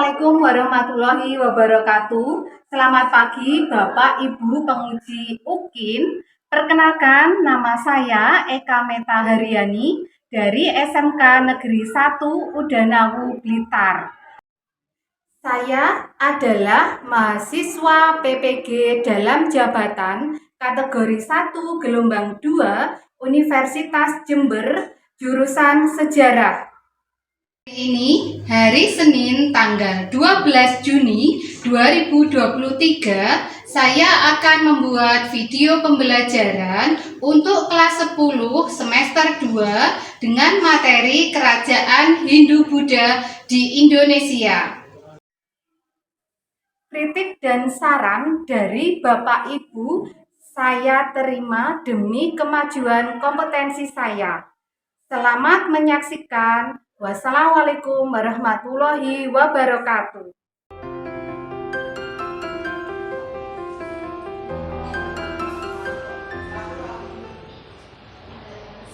Assalamualaikum warahmatullahi wabarakatuh. Selamat pagi Bapak Ibu penguji UKIN. Perkenalkan, nama saya Eka Meta Haryani dari SMK Negeri 1 Udanawu Blitar. Saya adalah mahasiswa PPG dalam jabatan kategori 1 gelombang 2 Universitas Jember, jurusan Sejarah. Ini hari Senin tanggal 12 Juni 2023, saya akan membuat video pembelajaran untuk kelas 10 semester 2 dengan materi Kerajaan Hindu-Buddha di Indonesia. Kritik dan saran dari Bapak Ibu saya terima demi kemajuan kompetensi saya. Selamat menyaksikan. Wassalamualaikum warahmatullahi wabarakatuh.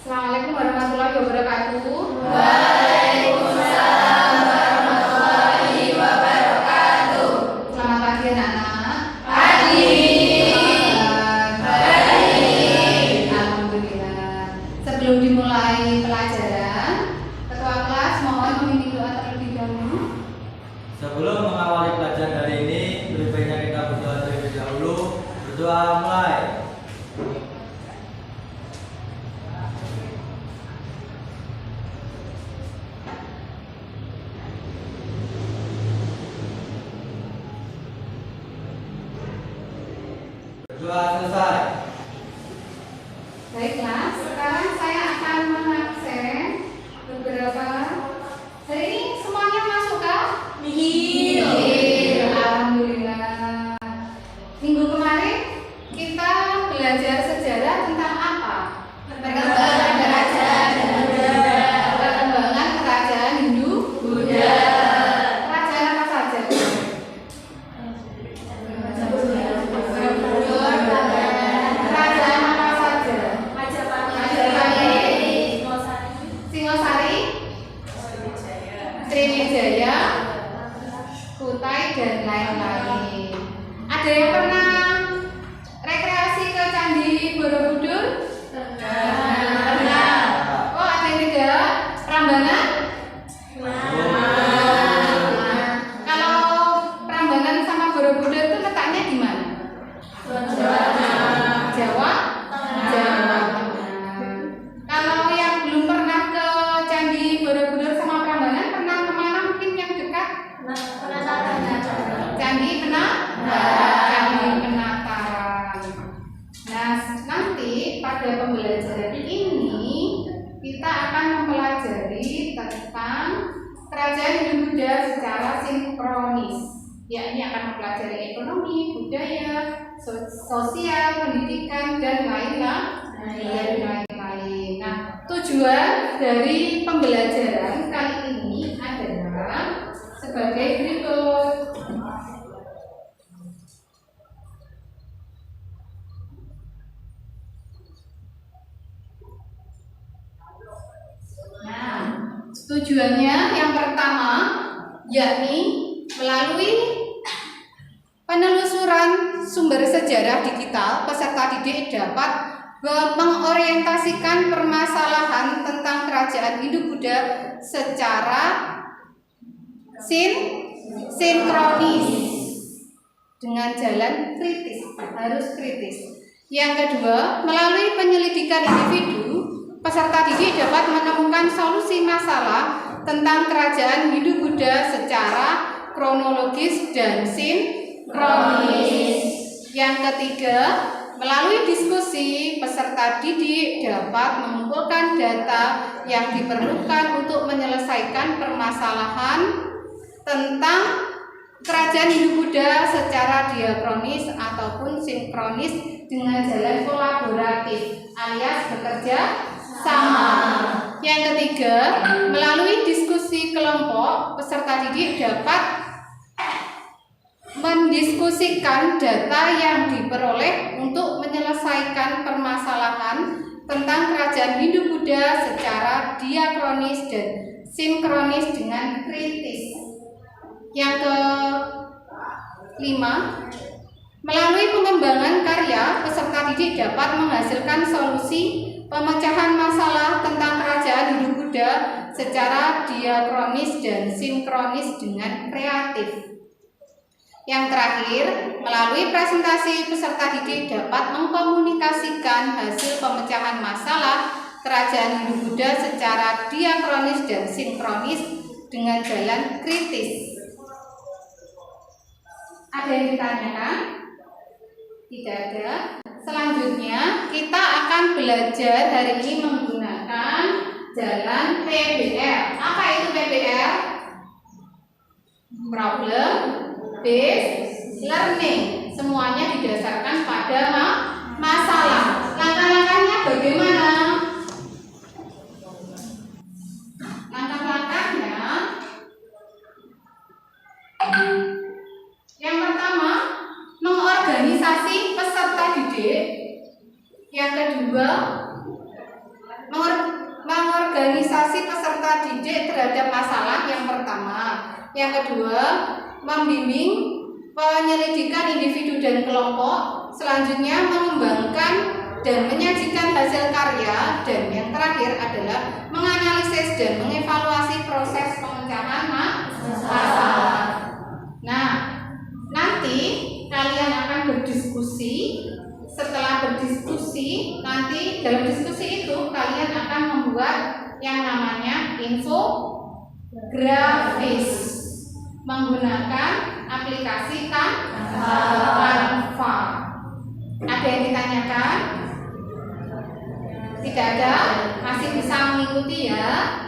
Assalamualaikum warahmatullahi wabarakatuh. Waalaikumsalam warahmatullahi wabarakatuh. Selamat pagi anak-anak. Pagi. Baik. Alhamdulillah. Sebelum dimulai pelajaran, Ketua kelas mohon memimpin doa terlebih dahulu. Sebelum mengawali pelajaran hari ini, lebih baiknya kita berdoa terlebih dahulu. Berdoa mulai. Berdoa selesai. Baiklah, sekarang saya akan mengaksen beberapa. Hari ini semuanya masuk kah? Nihil. Alhamdulillah. Minggu kemarin kita belajar sejarah tentang apa? Perkembangan kerajaan Hindu-Buddha. Perkembangan kerajaan Hindu-Buddha. Kerajaan apa saja? Kerajaan apa saja? Majapahit, Singosari, Sriwijaya, Kutai, dan lain-lain. Ada yang pernah rekreasi ke Candi Borobudur? Pernah. Oh, ada yang tidak? Prambanan? Kalau Prambanan sama Borobudur itu letaknya di mana? Jawa? Jawa Tengah. Kalau yang belum pernah ke Candi Borobudur sama Prambanan, pernah kemana mungkin yang dekat? Candi Penataran. Nah, nanti pada pembelajaran ini kita akan mempelajari tentang kerajaan Hindu-Buddha secara sinkronis. Ya, ini akan mempelajari ekonomi, budaya, sosial, pendidikan, dan lain-lain. Nah, tujuan dari pembelajaran kali ini adalah sebagai berikut. Nah, tujuannya yang pertama yakni melalui penelusuran sumber sejarah digital, peserta didik dapat mengorientasikan permasalahan tentang kerajaan Hindu-Buddha secara sinkronis dengan jalan kritis, harus kritis. Yang kedua, melalui penyelidikan individu, peserta didik dapat menemukan solusi masalah tentang kerajaan Hindu-Buddha secara kronologis dan sinkronis. Yang ketiga, melalui diskusi, peserta didik dapat mengumpulkan data yang diperlukan untuk menyelesaikan permasalahan tentang kerajaan Hindu-Buddha secara diakronis ataupun sinkronis dengan jalan kolaboratif alias bekerja sama. Yang ketiga, melalui diskusi kelompok, peserta didik dapat mendiskusikan data yang diperoleh untuk menyelesaikan permasalahan tentang kerajaan Hindu-Buddha secara diakronis dan sinkronis dengan kritis. Yang kelima, melalui pengembangan karya, peserta didik dapat menghasilkan solusi pemecahan masalah tentang kerajaan Hindu-Buddha secara diakronis dan sinkronis dengan kreatif. Yang terakhir, melalui presentasi peserta didik dapat mengkomunikasikan hasil pemecahan masalah kerajaan Hindu-Buddha secara diakronis dan sinkronis dengan jalan kritis. Ada yang ditanyakan? Tidak ada. Selanjutnya kita akan belajar hari ini menggunakan jalan PBL. Apa itu PBL? Problem Based Learning. Semuanya didasarkan pada masalah. Langkah-langkahnya bagaimana? Langkah-langkahnya yang pertama, mengorganisasi peserta didik. Yang kedua, mengorganisasi peserta didik terhadap masalah yang pertama. Yang kedua, membimbing penyelidikan individu dan kelompok. Selanjutnya, mengembangkan dan menyajikan hasil karya. Dan yang terakhir adalah menganalisis dan mengevaluasi proses pemecahan masalah. Nah, nanti kalian akan berdiskusi. Setelah berdiskusi, nanti dalam diskusi itu kalian akan membuat yang namanya infografis menggunakan aplikasi Canva. Ada yang ditanyakan? Tidak ada? Masih bisa mengikuti ya?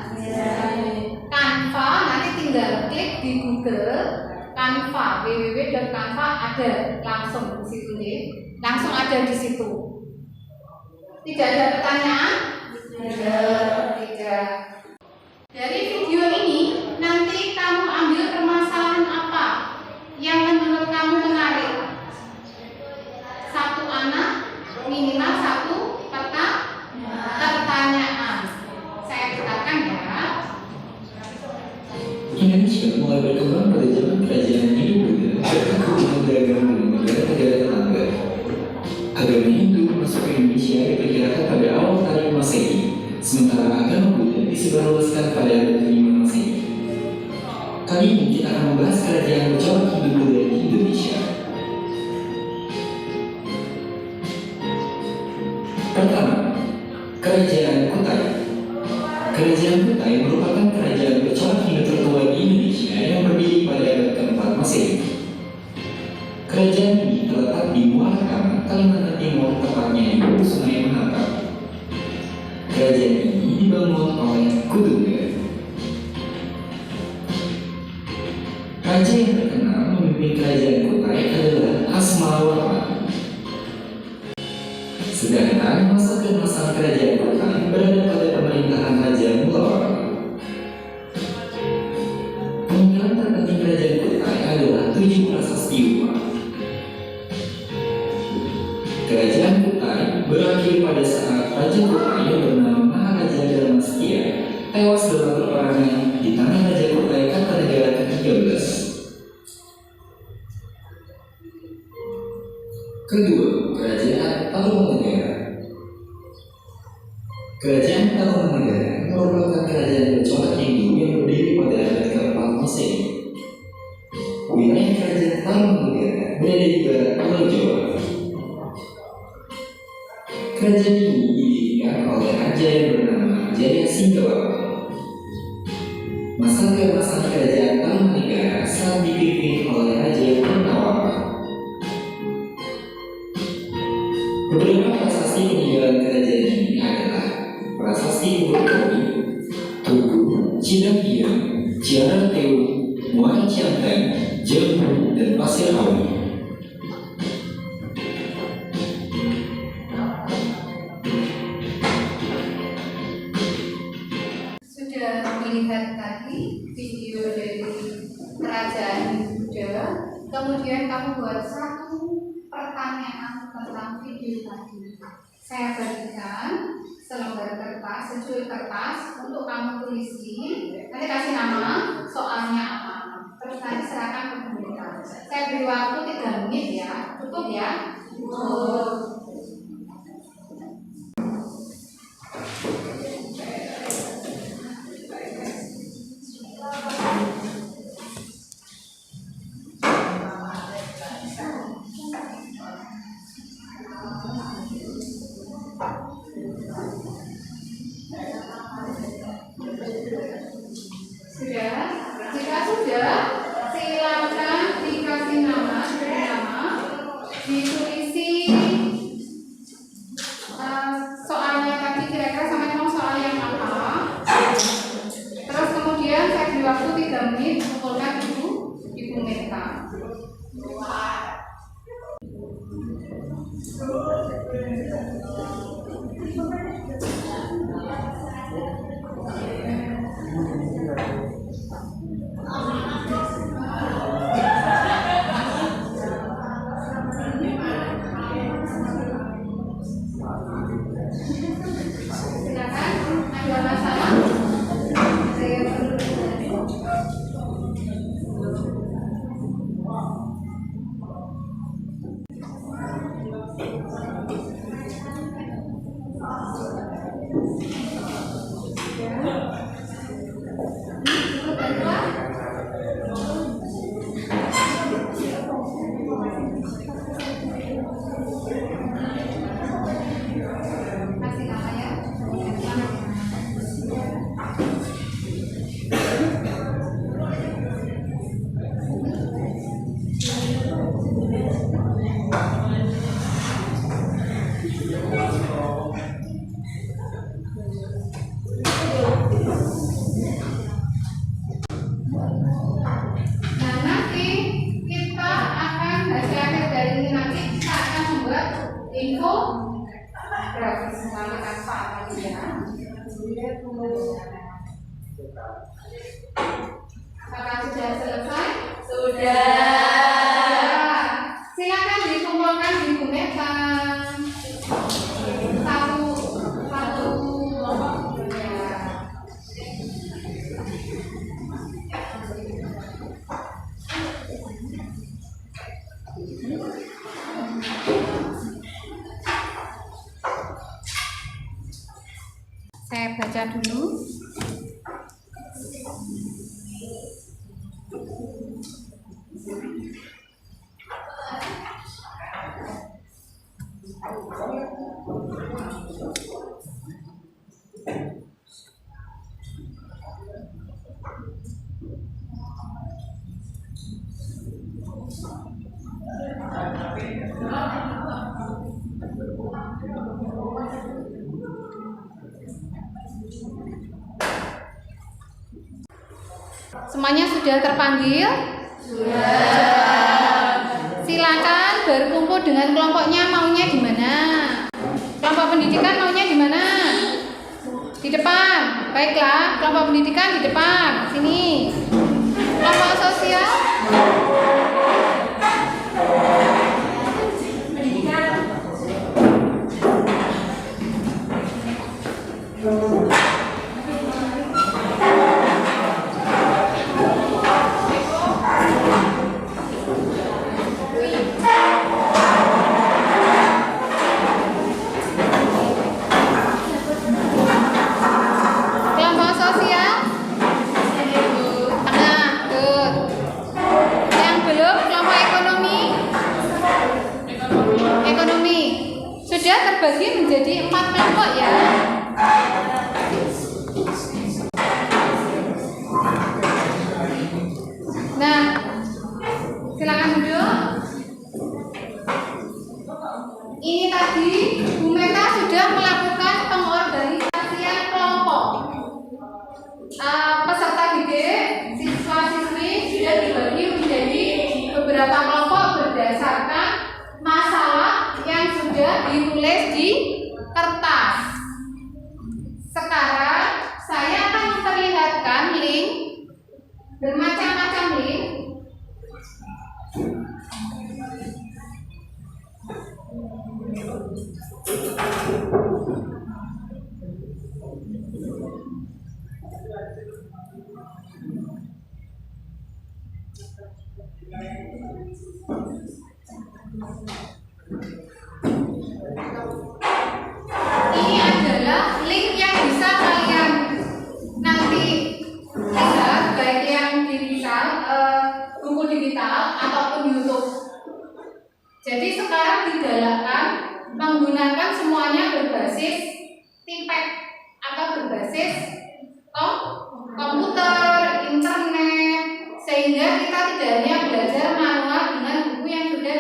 Canva, nanti tinggal klik di Google Canva, www.canva, ada langsung di situ deh. Langsung ada di situ. Tidak ada pertanyaan? Tidak. Dari video ini nanti kamu ambil permasalahan apa yang menurut kamu menarik? Satu anak, minimal satu pertanyaan. Saya katakan ya. Indonesia mulai berkembang pada zaman kerajaan Hindu-Buddha dan beragama dengan negara-negara tetangga. Agama Hindu masuk ke Indonesia diperkirakan pada awal tahun Masehi, sementara agama Buddha disebarluaskan pada abad ke-5 Masehi. Kali ini kita akan membahas kerajaan bercorak Hindu-Buddha di Indonesia. Pertama, Kerajaan Kutai. Kerajaan Kutai merupakan kerajaan bercorak Hindu tertua di Indonesia yang berdiri pada abad ke-4 Masehi. Kerajaan ini terletak di Muara Karang, Kalimantan Timur, tepatnya di hulu Sungai Mahakam. Kerajaan ini dibangun oleh Kudungga. Raja yang terkenal memimpin kerajaan Kutai adalah Asmawarma. Sedangkan masa keemasan kerajaan Kutai berada pada pemerintahan Raja Mulawarma. Peninggalan terpenting kerajaan Kutai adalah 7 prasasti Upa. Kerajaan Kutai berakhir pada saat Raja Kutai yang bernama Maharaja Dharmastia tewas dalam peperangan di tangan Raja Kutai Kartanegara ke-13. Kedua, Kerajaan Tarumanegara. Kerajaan Tarumanegara merupakan kerajaan bercorak Hindu yang berdiri pada abad ke-4 Masehi. Wilayah kerajaan Tarumanegara berada di barat Pulau Jawa. Kerajaan ini didirikan oleh raja yang bernama Jaya Singgawati. Masa keemasan kerajaan Tarumanegara saat dipimpin oleh Raja Purnawala. Beberapa prasasti peninggalan kerajaan ini adalah Prasasti Purwokerto, Tugu, Cidapiang, Ciara Tewu, Muara Cianten, Jambu, dan Pasir Awi. Sudah melihat tadi video dari kerajaan Buddha, kemudian kamu buat satu pertanyaan tentang video tadi. Saya bagikan selembar kertas, secuil kertas untuk kamu tulisi. Nanti kasih nama soalnya apa. Terus nanti beri waktu 3 menit ya. Cukup ya? Sudah? Jika sudah, silakan dikasih nama, beri nama, ditulisi soalnya tadi kira-kira sampai mau soal yang apa. Terus kemudian saya beri waktu 3 menit kumpulkan Ibu Meta. Silakan, ada masalah? Saya kasih nama ya. Nah, nanti kita akan hasil akhir dari ini nanti kita akan membuat info grafis menggunakan file tadi ya. Apakah sudah selesai? Sudah. Silakan dikumpulkan di Ibu Meta. Satu ya. Saya baca dulu. Semuanya sudah terpanggil? Silakan berkumpul dengan kelompoknya, maunya di mana? Kelompok pendidikan maunya di mana? Di depan. Baiklah, kelompok pendidikan di depan. Sini. Kelompok sosial? Kelompok sosial? Tengah, good. Yang belum, kelompok ekonomi? Ekonomi. Sudah terbagi menjadi 4 kelompok ya. Nah, silakan duduk. Ini tadi Bu Meta sudah melakukan pengorganisasian kelompok. Peserta didik, siswa-siswi sudah dibagi menjadi beberapa kelompok berdasarkan masalah yang sudah ditulis di kertas. Sekarang saya akan memperlihatkan link, bermacam-macam link. Ini adalah link yang bisa kalian nanti lihat, baik yang digital, buku digital ataupun YouTube. Jadi sekarang digalakkan menggunakan semuanya berbasis tipek atau berbasis komputer, internet, sehingga kita tidak hanya belajar manual dengan buku yang sudah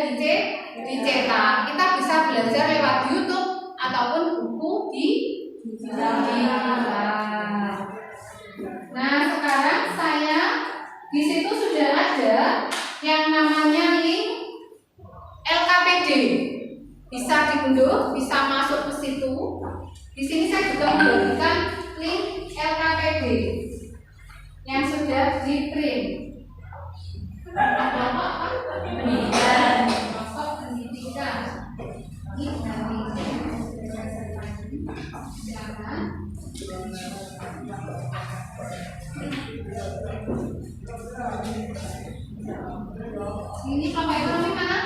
dicetak. Kita bisa belajar lewat YouTube ataupun buku digital. Nah, sekarang saya di situ sudah ada yang namanya link LKPD. Bisa diunduh, bisa masuk ke situ. Di sini saya juga membagikan link LKPD yang sudah di-print. Pendidikan. Pendidikan. Ini Bapak Ibu namanya mana?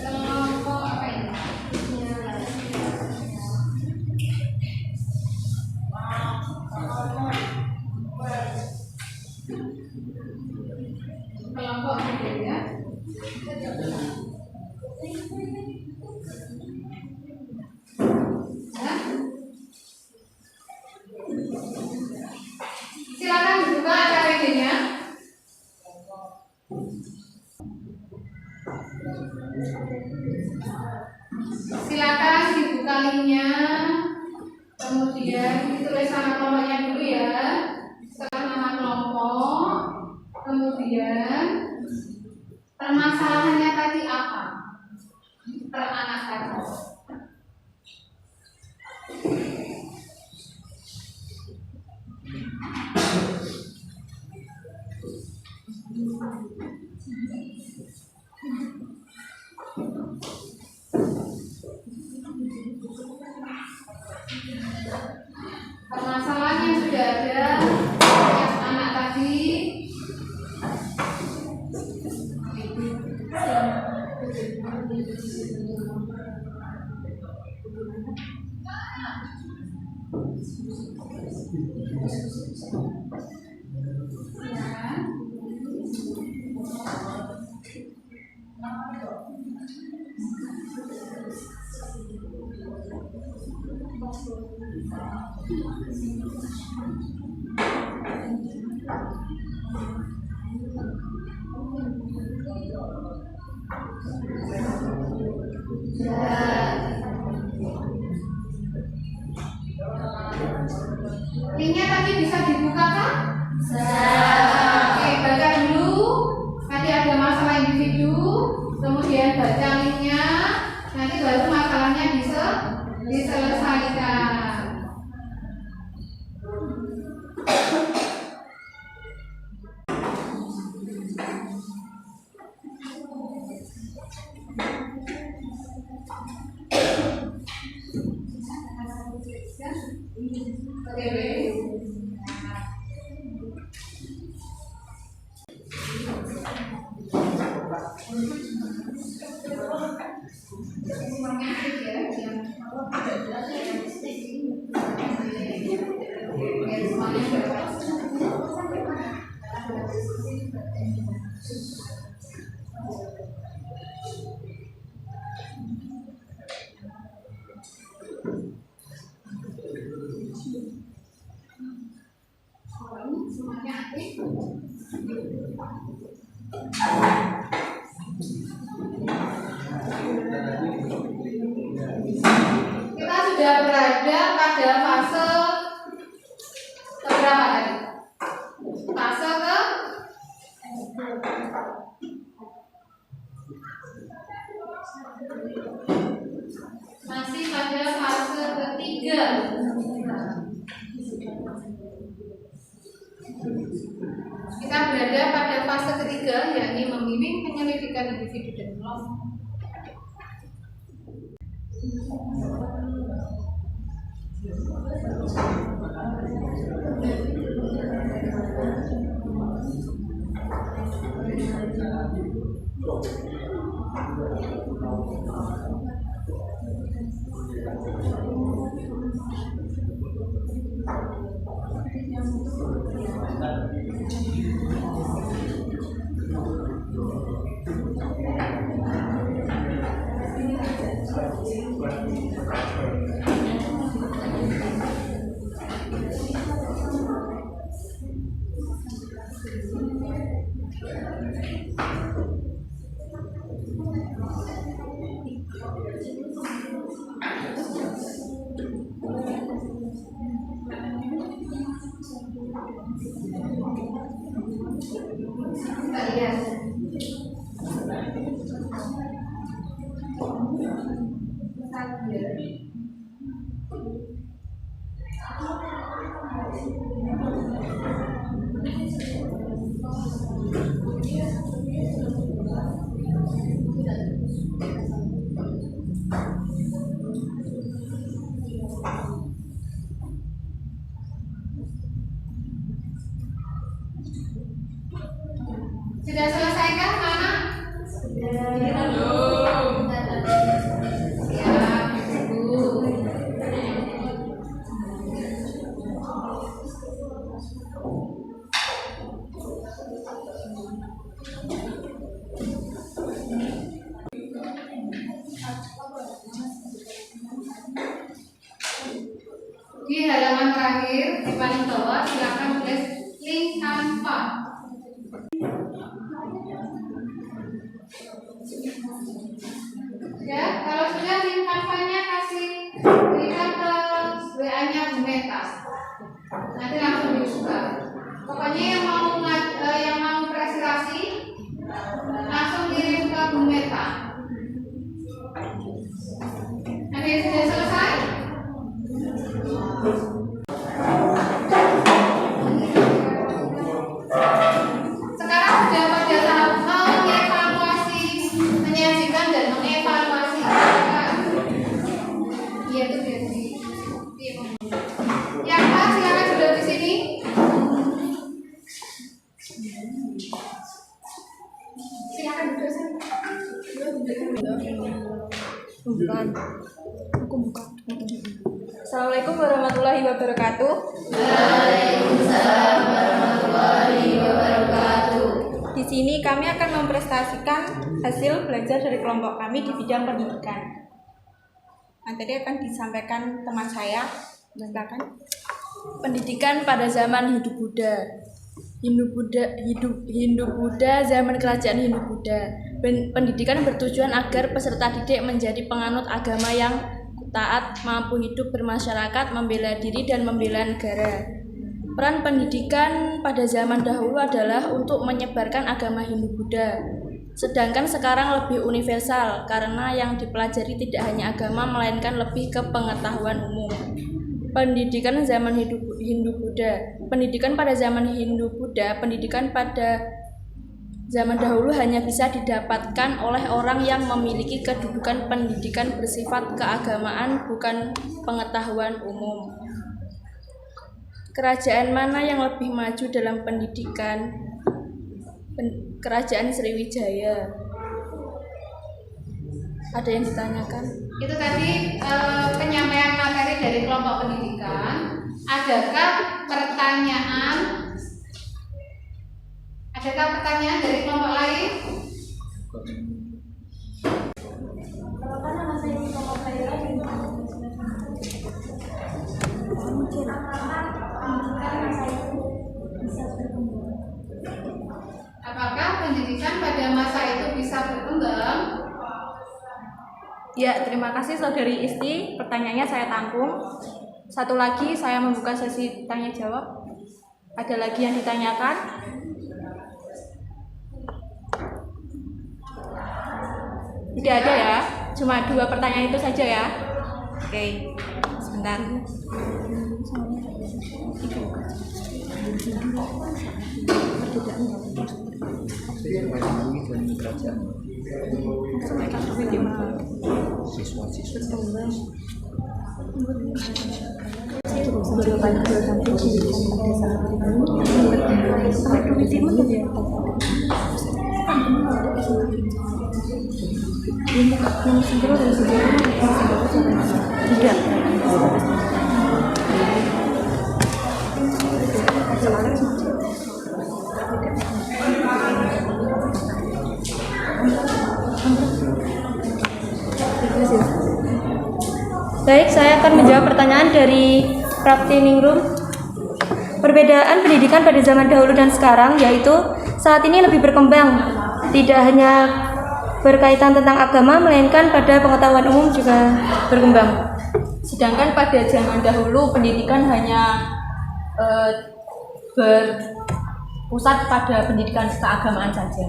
Kelompok apa ini? Kelompok ya. Silakan dibuka KPD-nya. Silakan dibuka linknya. Kemudian ditulis nama kelompoknya dulu ya. Setelah nama kelompok, kemudian permasalahannya tadi apa? Per anak tadi. Permasalahan yang sudah ada yang anak tadi. Linknya tadi bisa dibuka kan? Oke, baca dulu. Nanti ada masalah individu, kemudian baca linknya, nanti baru masalahnya bisa diselesaikan. Kita sudah berada pada fase keberapa tadi? Fase ke masih pada fase ketiga. Kita berada pada fase ketiga, yakni membimbing penyelidikan individu dan kelompok. Sudah selesaikan anak? Belum. Ya, Bu. Di halaman terakhir di paling bawah silakan tulis link tanpa. Ya, kalau sudah link tanpanya kasih berikan ke WA-nya Bu Meta. Nanti langsung dibuka. Pokoknya yang mau prestasi langsung kirim ke Bu Meta. Ada yang sudah selesai? Sekarang sudah pada tahap mengevaluasi, menyajikan dan mengevaluasi. Iya itu jadi. Yang Pak silakan duduk di sini. Silakan duduk sini. Bukan. Aku buka. Assalamualaikum warahmatullahi wabarakatuh. Waalaikumsalam warahmatullahi wabarakatuh. Di sini kami akan mempresentasikan hasil belajar dari kelompok kami di bidang pendidikan. Materi akan disampaikan teman saya. Silakan. Pendidikan pada zaman Hindu Buddha. Hindu Buddha zaman kerajaan Hindu Buddha. Pendidikan bertujuan agar peserta didik menjadi penganut agama yang taat, mampu hidup bermasyarakat, membela diri dan membela negara. Peran pendidikan pada zaman dahulu adalah untuk menyebarkan agama Hindu Buddha. Sedangkan sekarang lebih universal karena yang dipelajari tidak hanya agama melainkan lebih ke pengetahuan umum. Pendidikan zaman Hindu Buddha. Pendidikan pada zaman Hindu Buddha, pendidikan pada zaman dahulu hanya bisa didapatkan oleh orang yang memiliki kedudukan pendidikan bersifat keagamaan, bukan pengetahuan umum. Kerajaan mana yang lebih maju dalam pendidikan? Kerajaan Sriwijaya. Ada yang ditanyakan? Itu tadi penyampaian materi dari kelompok pendidikan. Adakah pertanyaan? Adakah pertanyaan dari kelompok lain? Apakah nama saya di kelompok saya lagi? Apakah pendidikan pada masa itu bisa berkembang? Ya, terima kasih Saudari Isti. Pertanyaannya saya tampung. Satu lagi saya membuka sesi tanya jawab. Ada lagi yang ditanyakan? Tidak ada ya? Cuma 2 pertanyaan itu saja ya? Oke, sebentar. Baik, saya akan menjawab pertanyaan dari Praktiningrum. Perbedaan pendidikan pada zaman dahulu dan sekarang yaitu saat ini lebih berkembang, tidak hanya berkaitan tentang agama, melainkan pada pengetahuan umum juga berkembang. Sedangkan pada zaman dahulu pendidikan hanya berpusat pada pendidikan keagamaan saja.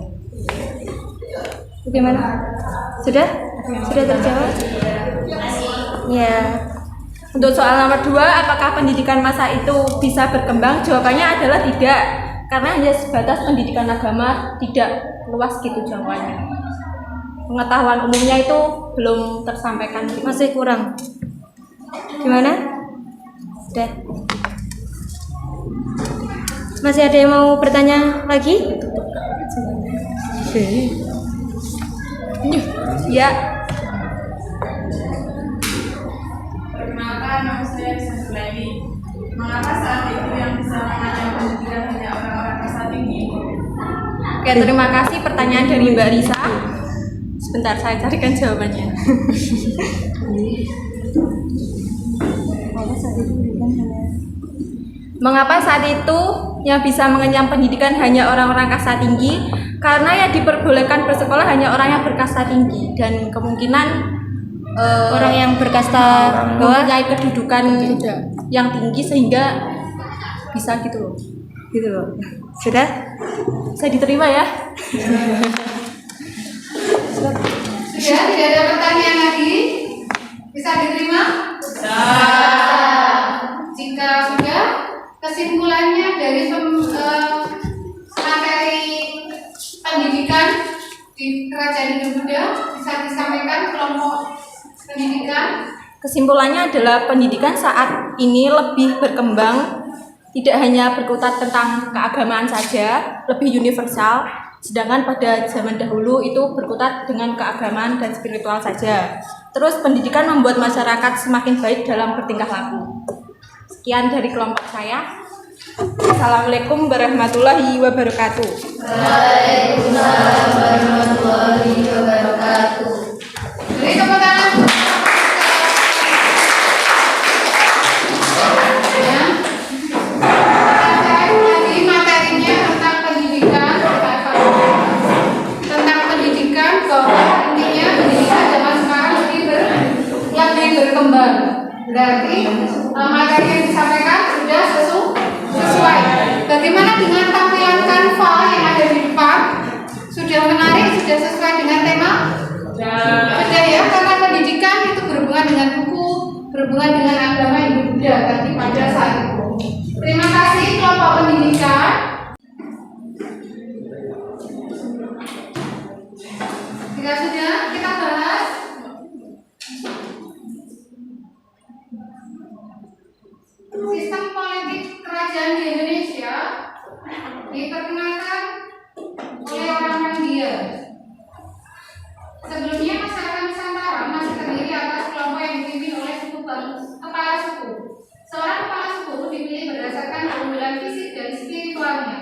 Bagaimana? Sudah terjawab? Ya. Untuk soal nomor 2, apakah pendidikan masa itu bisa berkembang? Jawabannya adalah tidak, karena hanya sebatas pendidikan agama, tidak luas gitu jangkauannya. Pengetahuan umumnya itu belum tersampaikan gitu. Masih kurang. Gimana? Sudah. Masih ada yang mau bertanya lagi? Ya. Perkenalkan, nama saya Rizky Lady. Mengapa saat itu yang bisa mengajar pendidikan hanya orang-orang kelas tinggi? Oke, terima kasih pertanyaan dari Mbak Risa. Sebentar, saya carikan jawabannya. Mengapa saat itu yang bisa mengenyam pendidikan hanya orang-orang kasta tinggi? Karena yang diperbolehkan bersekolah hanya orang yang berkasta tinggi, dan kemungkinan Orang yang berkasta bawah mempunyai kedudukan yang tinggi sehingga bisa gitu loh. sudah? Saya diterima ya. Sudah, tidak ada pertanyaan lagi. Bisa diterima? Jika sudah, kesimpulannya dari materi pendidikan di Kerajaan Hindu Buddha bisa disampaikan kelompok pendidikan. Kesimpulannya adalah pendidikan saat ini lebih berkembang, tidak hanya berkutat tentang keagamaan saja, lebih universal, sedangkan pada zaman dahulu itu berkutat dengan keagamaan dan spiritual saja. Terus pendidikan membuat masyarakat semakin baik dalam bertingkah laku. Sekian dari kelompok saya. Assalamualaikum warahmatullahi wabarakatuh. Waalaikumsalam warahmatullahi wabarakatuh. Beri tepuk tangan. Tadi materinya tentang pendidikan, bahwa intinya pendidikan zaman sekarang lebih berkembang. Berarti materi yang disampaikan sudah sesuai. Bagaimana dengan tampilan Canva yang ada di depan? Sudah menarik, sudah sesuai dengan tema? Sudah ya, karena pendidikan itu berhubungan dengan buku, berhubungan dengan agama Hindu Buddha tadi pada saat itu. Terima kasih kelompok pendidikan. Jika sudah, kita bahas sistem politik kerajaan di Indonesia diperkenalkan oleh orang India. Sebelumnya masyarakat Nusantara masih terdiri atas kelompok yang dipimpin oleh kepala suku. Seorang kepala suku dipilih berdasarkan keunggulan fisik dan spiritualnya.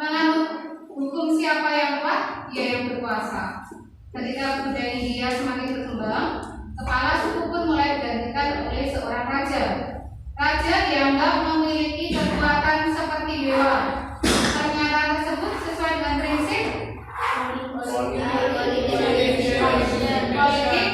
Menganut hukum siapa yang kuat, dia yang berkuasa. Ketika budaya India semakin berkembang, kepala suku pun mulai digantikan oleh seorang raja. Raja dianggap memiliki kekuatan seperti dewa. Pernyataan tersebut sesuai dengan prinsip politik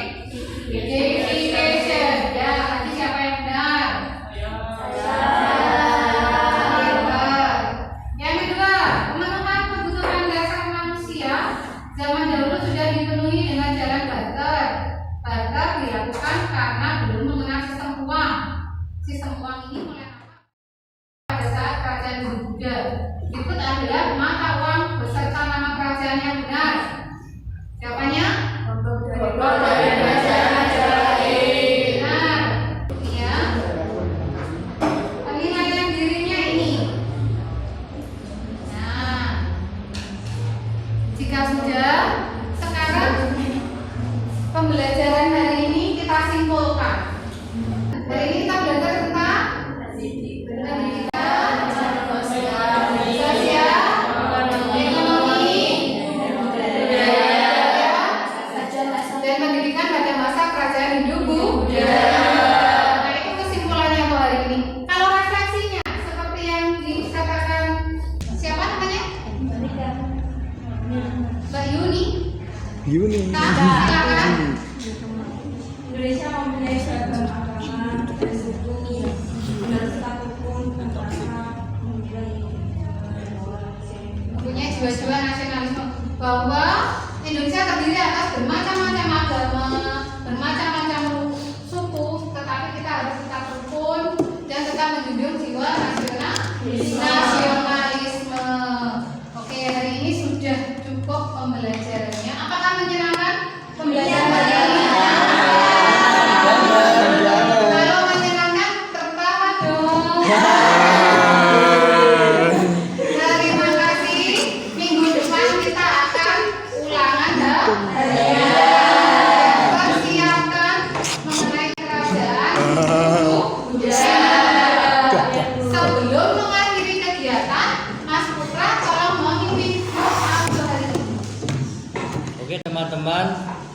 Silakan. Indonesia mempunyai beragam agama dan suku dan tetap hukum Mempunyai jiwa-jiwa nasionalisme bahwa Indonesia terdiri atas bermacam-macam agama, bermacam-macam suku, tetapi kita harus tetap rukun dan tetap menjunjung jiwa nasionalisme. Oke, hari ini sudah cukup pembelajarannya. Apakah menyenangkan pembelajaran hari ini? Kalau menyenangkan, tertawa dong. Terima kasih. Minggu depan kita akan ulangan persiapkan mengenai kerajaan Buddha. Sebelum mengakhiri kegiatan, Mas Putra tolong memimpin doa untuk hari ini. Oke teman-teman,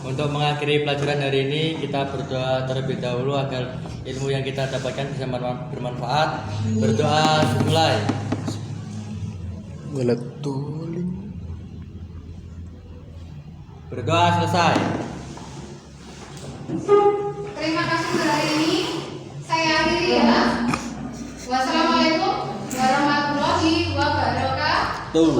untuk mengakhiri pelajaran hari ini kita berdoa terlebih dahulu agar ilmu yang kita dapatkan bisa bermanfaat. Berdoa mulai. Berdoa selesai. Terima kasih untuk hari ini. Saya akhiri ya. Wassalamualaikum warahmatullahi wabarakatuh.